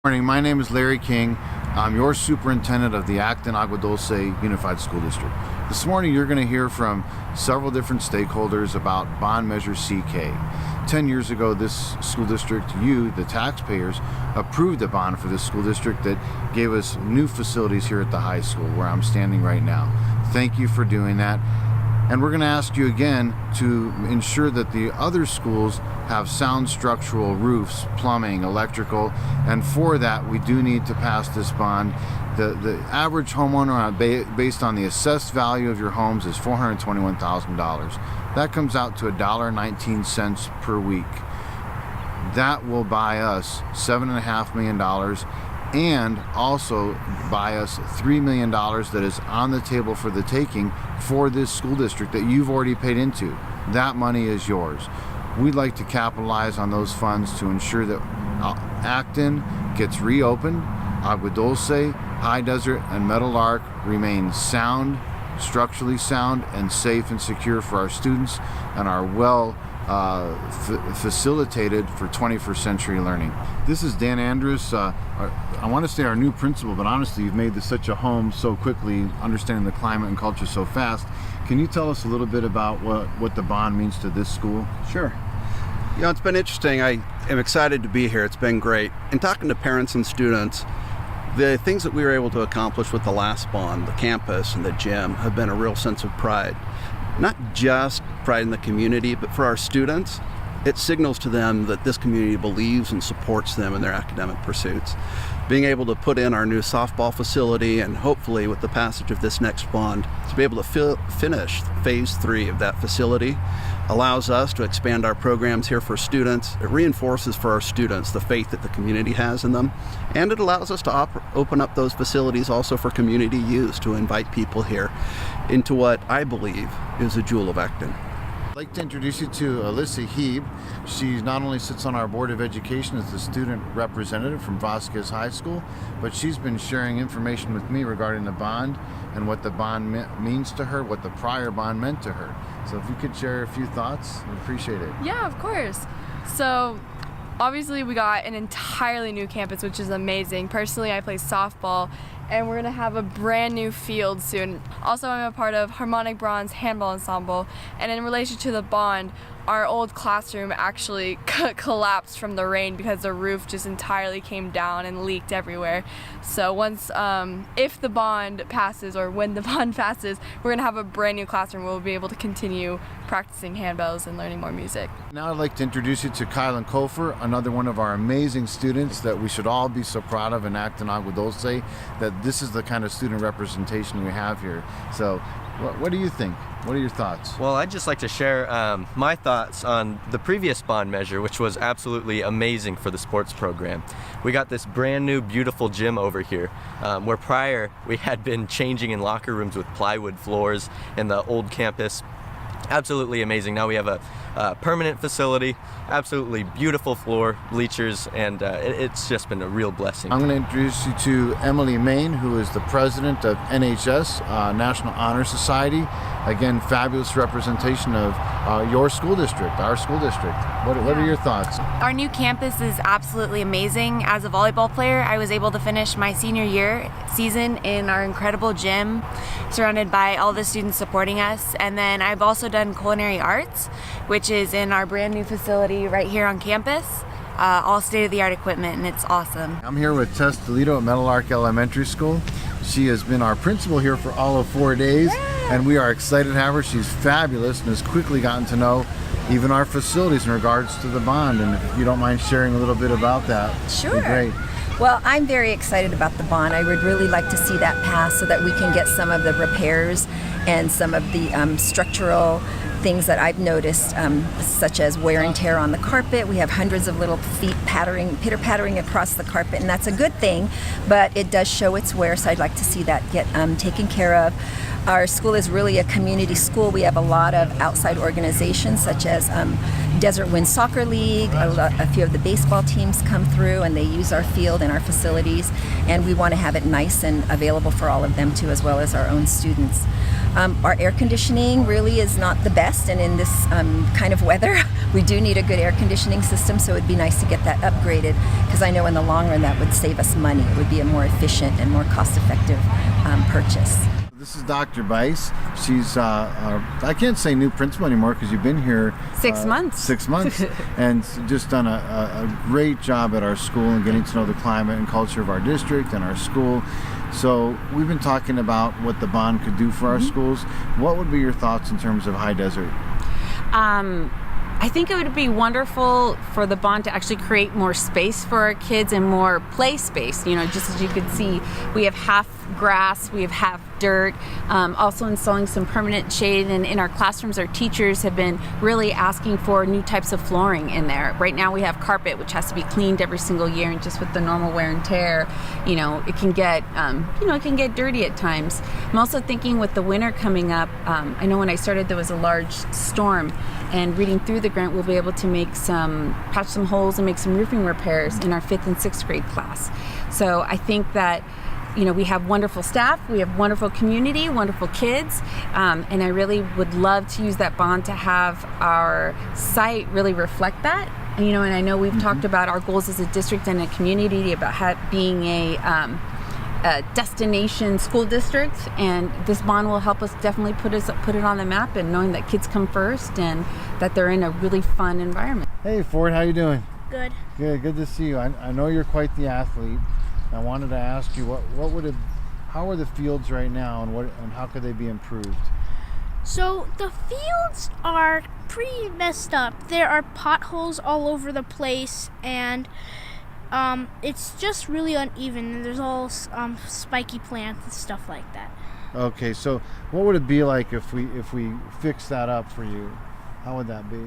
Morning, my name is Larry King. I'm your superintendent of the Acton Agua Dulce Unified School District. This morning you're going to hear from several different stakeholders about bond measure CK. 10 years ago this school district, you, the taxpayers, approved a bond for this school district that gave us new facilities here at the high school where I'm standing right now. Thank you for doing that. And we're going to ask you again to ensure that the other schools have sound structural roofs, plumbing, electrical, and for that we do need to pass this bond. The average homeowner, based on the assessed value of your homes, is $421,000. That comes out to $1.19 per week. That will buy us $7.5 million and also buy us $3 million that is on the table for the taking for this school district that you've already paid into. That money is yours. We'd like to capitalize on those funds to ensure that Acton gets reopened, Agua Dulce, High Desert, and Meadow Lark remain sound, structurally sound, and safe and secure for our students and are facilitated for 21st century learning. This is Dan Andrews. I want to say our new principal, but honestly you've made this such a home so quickly, understanding the climate and culture so fast. Can you tell us a little bit about what the bond means to this school? Sure. You know, it's been interesting. I am excited to be here. It's been great. In talking to parents and students, the things that we were able to accomplish with the last bond, the campus and the gym, have been a real sense of pride. Not just pride in the community, but for our students, it signals to them that this community believes and supports them in their academic pursuits. Being able to put in our new softball facility and hopefully with the passage of this next bond to be able to finish phase 3 of that facility allows us to expand our programs here for students. It reinforces for our students the faith that the community has in them, and it allows us to open up those facilities also for community use to invite people here into what I believe is a jewel of Acton. I'd like to introduce you to Alyssa Heeb. She not only sits on our Board of Education as the student representative from Vasquez High School, but she's been sharing information with me regarding the bond and what the bond means to her, what the prior bond meant to her. So if you could share a few thoughts, I'd appreciate it. Yeah, of course. So obviously we got an entirely new campus, which is amazing. Personally, I play softball, and we're going to have a brand new field soon. Also, I'm a part of Harmonic Bronze Handball Ensemble, and in relation to the bond, our old classroom actually collapsed from the rain because the roof just entirely came down and leaked everywhere. So once, if the bond passes, or when the bond passes, we're going to have a brand new classroom where we'll be able to continue practicing handbells and learning more music. Now I'd like to introduce you to Kylan Kofer, another one of our amazing students that we should all be so proud of in Acton Agua Dulce, that this is the kind of student representation we have here. So what do you think? What are your thoughts? Well, I'd just like to share my thoughts on the previous bond measure, which was absolutely amazing for the sports program. We got this brand new beautiful gym over here, where prior we had been changing in locker rooms with plywood floors in the old campus. Absolutely amazing. Now we have a permanent facility, absolutely beautiful floor, bleachers, and it's just been a real blessing. I'm going to introduce you to Emily Main, who is the president of NHS, National Honor Society. Again, fabulous representation of your school district, our school district. What are your thoughts? Our new campus is absolutely amazing. As a volleyball player, I was able to finish my senior year season in our incredible gym, surrounded by all the students supporting us. And then I've also done culinary arts, which is in our brand new facility right here on campus. All state-of-the-art equipment, and it's awesome. I'm here with Tess Toledo at Meadow Lark Elementary School. She has been our principal here for all of 4 days, and we are excited to have her. She's fabulous and has quickly gotten to know even our facilities in regards to the bond. And if you don't mind sharing a little bit about that, sure. It'd be great. Well, I'm very excited about the bond. I would really like to see that pass so that we can get some of the repairs and some of the structural things that I've noticed, such as wear and tear on the carpet. We have hundreds of little feet pitter-pattering across the carpet, and that's a good thing, but it does show its wear, so I'd like to see that get taken care of. Our school is really a community school. We have a lot of outside organizations such as Desert Wind Soccer League. A few of the baseball teams come through and they use our field and our facilities, and we want to have it nice and available for all of them too, as well as our own students. Our air conditioning really is not the best, and in this kind of weather, We do need a good air conditioning system, so it'd be nice to get that upgraded, because I know in the long run that would save us money. It would be a more efficient and more cost-effective purchase. This is Dr. Bice. She's, I can't say new principal anymore because you've been here 6 months. 6 months, and just done a great job at our school and getting to know the climate and culture of our district and our school. So we've been talking about what the bond could do for our schools. What would be your thoughts in terms of High Desert? I think it would be wonderful for the bond to actually create more space for our kids and more play space. You know, just as you could see, we have half grass, we have half dirt, also installing some permanent shade, and in our classrooms our teachers have been really asking for new types of flooring in there. Right now we have carpet which has to be cleaned every single year, and just with the normal wear and tear, you know, it can get it can get dirty at times. I'm also thinking with the winter coming up, I know when I started there was a large storm, and reading through the grant we'll be able to patch some holes and make some roofing repairs in our 5th and 6th grade class. So I think that, you know, we have wonderful staff, we have wonderful community, wonderful kids, and I really would love to use that bond to have our site really reflect that. And, you know, and I know we've talked about our goals as a district and a community about being a destination school district, and this bond will help us definitely put it on the map, and knowing that kids come first and that they're in a really fun environment. Hey Ford, how you doing? Good. Good to see you. I know you're quite the athlete. I wanted to ask you how are the fields right now, and how could they be improved? So the fields are pretty messed up. There are potholes all over the place, and it's just really uneven, and there's all spiky plants and stuff like that. Okay, so what would it be like if we fix that up for you? How would that be?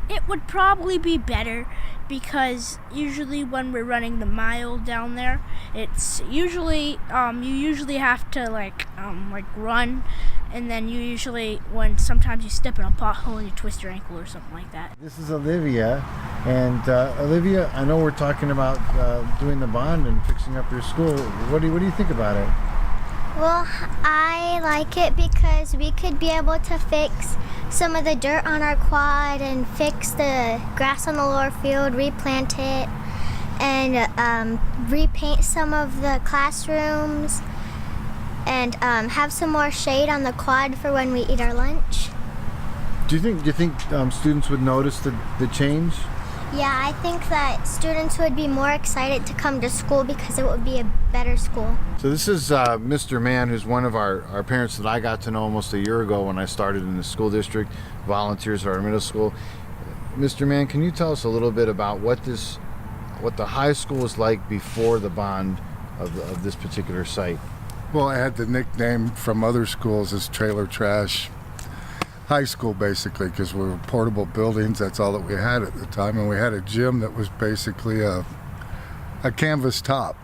It would probably be better, because usually when we're running the mile down there, it's usually you usually have to like run, and then sometimes you step in a pothole and you twist your ankle or something like that. This is Olivia, and Olivia, I know we're talking about doing the bond and fixing up your school. What do you think about it? Well, I like it because we could be able to fix some of the dirt on our quad and fix the grass on the lower field, replant it, and repaint some of the classrooms, and have some more shade on the quad for when we eat our lunch. Do you think students would notice the change? Yeah, I think that students would be more excited to come to school because it would be a better school. So this is Mr. Mann, who's one of our parents that I got to know almost a year ago when I started in the school district, volunteers at our middle school. Mr. Mann, can you tell us a little bit about what the high school was like before the bond of this particular site? Well, I had the nickname from other schools as Trailer Trash High School, basically, because we were portable buildings. That's all that we had at the time, and we had a gym that was basically a canvas top.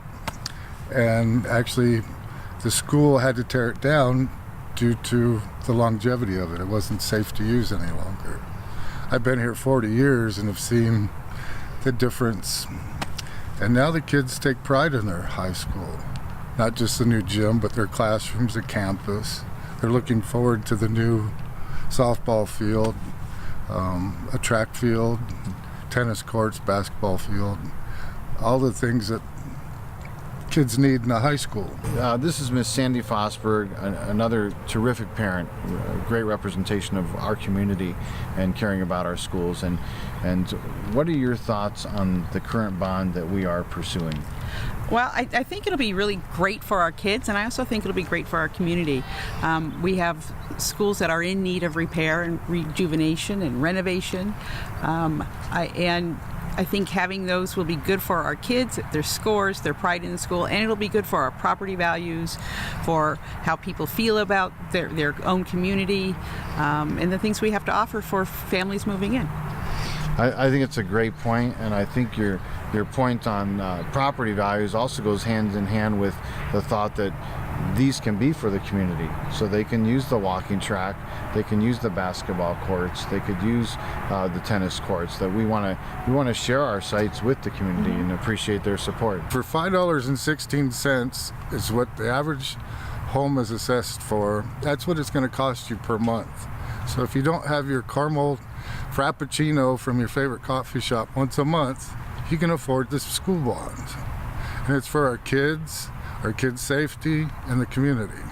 And actually, the school had to tear it down due to the longevity of it. It wasn't safe to use any longer. I've been here 40 years and have seen the difference. And now the kids take pride in their high school. Not just the new gym, but their classrooms, the campus. They're looking forward to the new softball field, a track field, tennis courts, basketball field, all the things that kids need in a high school. This is Miss Sandy Fosberg, another terrific parent, a great representation of our community and caring about our schools. And what are your thoughts on the current bond that we are pursuing? Well, I think it'll be really great for our kids, and I also think it'll be great for our community. We have schools that are in need of repair and rejuvenation and renovation, and I think having those will be good for our kids, their scores, their pride in the school, and it'll be good for our property values, for how people feel about their own community, and the things we have to offer for families moving in. I think it's a great point, and I think your point on property values also goes hand in hand with the thought that these can be for the community. So they can use the walking track, they can use the basketball courts, they could use the tennis courts. That we want to share our sites with the community and appreciate their support. For $5.16 is what the average home is assessed for. That's what it's going to cost you per month. So if you don't have your Carmel Frappuccino from your favorite coffee shop once a month, you can afford this school bond. And it's for our kids' safety, and the community.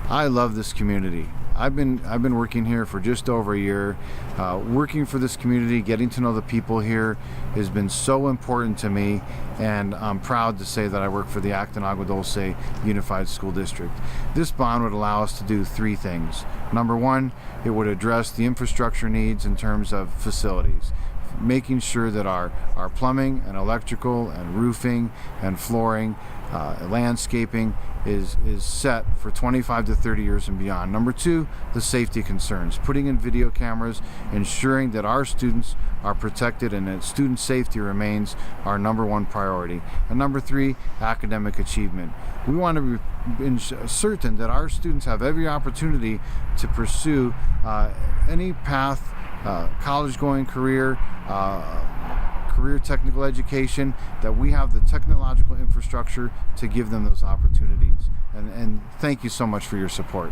I love this community. I've been working here for just over a year. Working for this community, getting to know the people here has been so important to me, and I'm proud to say that I work for the Acton Agua Dulce Unified School District. This bond would allow us to do three things. Number one, it would address the infrastructure needs in terms of facilities, making sure that our plumbing and electrical and roofing and flooring, landscaping is set for 25 to 30 years and beyond. Number two, the safety concerns, putting in video cameras, ensuring that our students are protected and that student safety remains our number one priority. And number three, academic achievement. We want to be certain that our students have every opportunity to pursue any path, college-going career, career technical education, that we have the technological infrastructure to give them those opportunities. And thank you so much for your support.